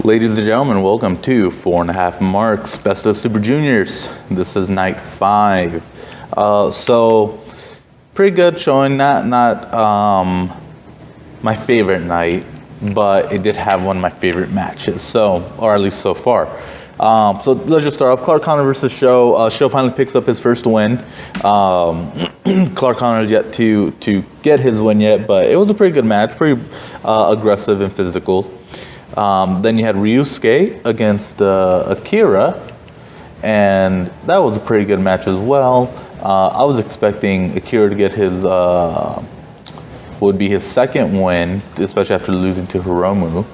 Ladies and gentlemen, welcome to 4.5 Marks Best of Super Juniors. This is night 5. So pretty good showing. Not my favorite night, but it did have one of my favorite matches. So, or at least so far. So let's just start off. Clark Connor versus Sho. Sho finally picks up his first win. Clark Connor is yet to get his win yet, but it was a pretty good match, pretty aggressive and physical. Then you had Ryusuke against Akira, and that was a pretty good match as well. I was expecting Akira to get his would be his second win, especially after losing to Hiromu.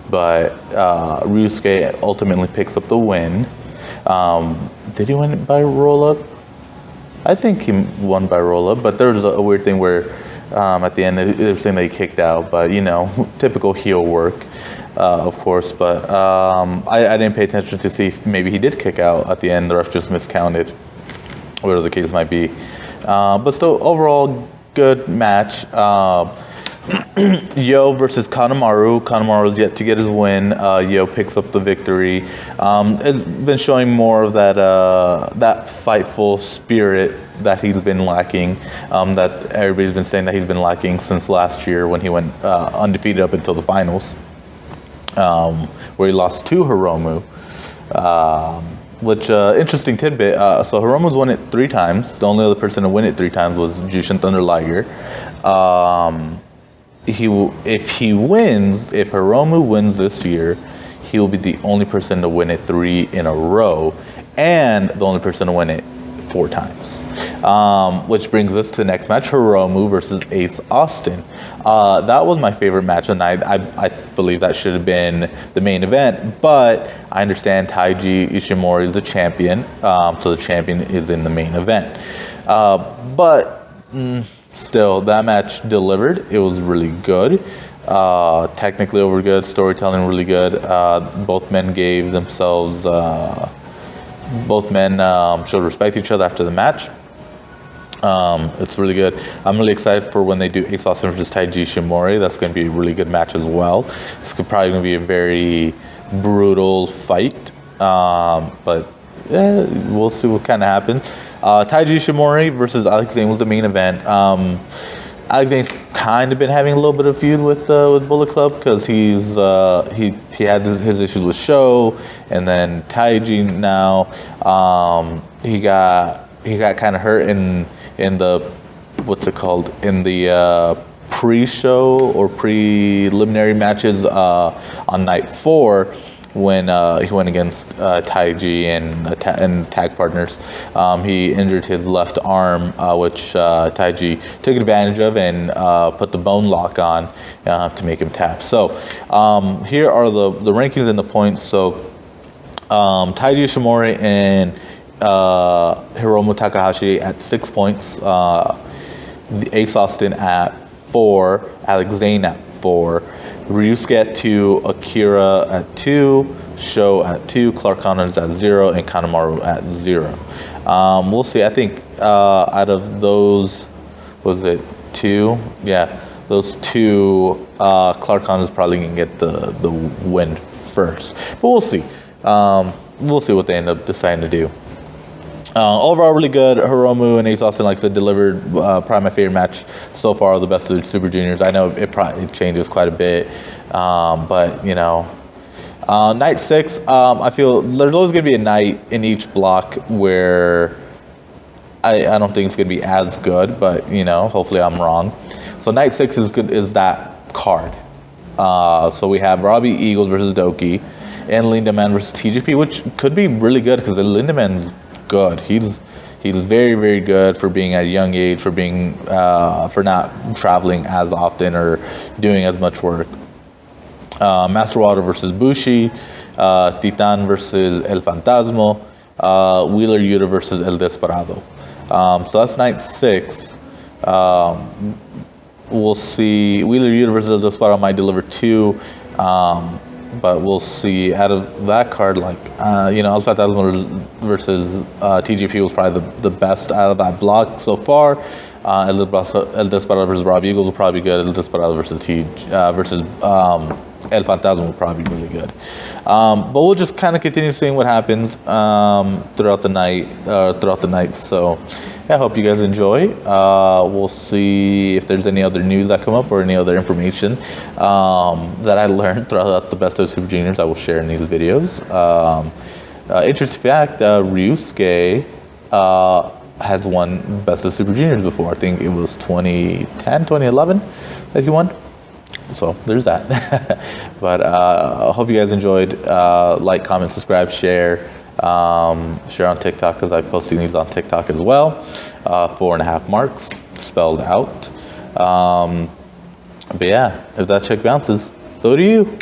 But Ryusuke ultimately picks up the win. Did he win it by roll-up? I think he won by roll-up, but there was a weird thing where at the end they were saying that he kicked out, but you know, typical heel work, of course. But I didn't pay attention to see if maybe he did kick out at the end. The ref just miscounted, whatever the case might be. But still, overall, good match. Yo versus Kanamaru. Kanamaru is yet to get his win. Yo picks up the victory. It's been showing more of that that fightful spirit that he's been lacking. That everybody's been saying that he's been lacking since last year when he went undefeated up until the finals, where he lost to Hiromu. Which interesting tidbit. So Hiromu's won it 3 times. The only other person to win it 3 times was Jushin Thunder Liger. If Hiromu wins this year, he will be the only person to win it 3 in a row, and the only person to win it 4 times. Which brings us to the next match: Hiromu versus Ace Austin. That was my favorite match of the night. I believe that should have been the main event, but I understand Taiji Ishimori is the champion, so the champion is in the main event. Still, that match delivered. It was really good. Technically over good, storytelling really good. Both men gave themselves, both men showed respect to each other after the match. It's really good. I'm really excited for when they do Ace Austin versus Taiji Ishimori. That's going to be a really good match as well. It's probably going to be a very brutal fight, but yeah, we'll see what kind of happens. Taiji Ishimori versus Alex Zane was the main event. Alex Zane's kind of been having a little bit of feud with Bullet Club because he had his issues with Sho, and then Taiji now he got kind of hurt in the pre-show or preliminary matches on night 4. When he went against Taiji and tag partners. He injured his left arm, which Taiji took advantage of and put the bone lock on to make him tap. So here are the rankings and the points. So Taiji Ishimori and Hiromu Takahashi at 6 points. Ace Austin at 4. Alex Zane at 4. Ryusuke at 2, Akira at 2, Sho at 2, Clark Connors at 0, and Kanamaru at 0. We'll see. I think out of those, was it 2? Yeah, those 2, Clark Connors probably can get the win first. But we'll see. We'll see what they end up deciding to do. Overall, really good. Hiromu and Ace Austin, like I said, delivered probably my favorite match so far, the best of the Super Juniors. I know it probably changes quite a bit, but you know, night 6, I feel there's always going to be a night in each block where I don't think it's going to be as good, but you know, hopefully I'm wrong. So night 6 is good, is that card. So we have Robbie Eagles versus Doki, and Lindaman versus TJP, which could be really good because Lindaman's good. He's very, very good for being at a young age, for being for not traveling as often or doing as much work. Master Water versus Bushi, Titan versus El Fantasma, Wheeler Yuta versus El Desperado. So that's night 6. We'll see. Wheeler Yuta versus El Desperado might deliver 2. But we'll see. Out of that card, like, you know, El Fantasma versus TJP was probably the best out of that block so far. El Desperado versus Rob Eagles will probably be good. El Desperado versus El Fantasma will probably be really good. But we'll just kind of continue seeing what happens throughout the night. So yeah, I hope you guys enjoy. We'll see if there's any other news that come up or any other information that I learned throughout the Best of Super Juniors. I will share in these videos. Interesting fact: Ryusuke has won Best of Super Juniors before. I think it was 2010, 2011 that he won. So there's that. But I hope you guys enjoyed. Like, comment, subscribe, share. Share on TikTok because I'm posting these on TikTok as well. 4.5 marks spelled out. But yeah, if that check bounces, so do you.